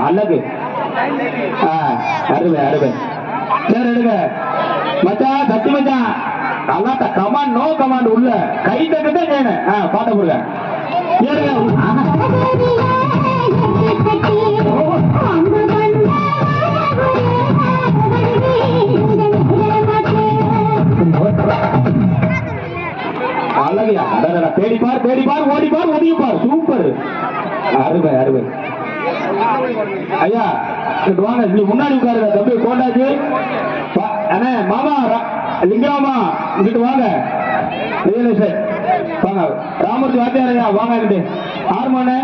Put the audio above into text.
அழகு. அருமை அருமை. சரி எடுங்க மச்சான், சத்தி மச்சான். அல்லாட்ட கமாண்ட் நோ கமாண்ட் உள்ள கை தட்டு செய்யணும். பாட்ட போடுங்க. அழகியா தேடிப்பார் தேடிப்பார் ஓடிப்பார் ஒதுங்கிப்பார். சூப்பர். அருமை அருமை. ஐயா வாங்க, நீ முன்னாடி உட்காருங்க தம்பி. கோண்டாச்சு அண்ணே மாமா லிங்கமாமா இங்கிட்டு வாங்க. வாங்க ராமூர்த்தி வாத்தியாரையா வாங்க. ஹார்மோனு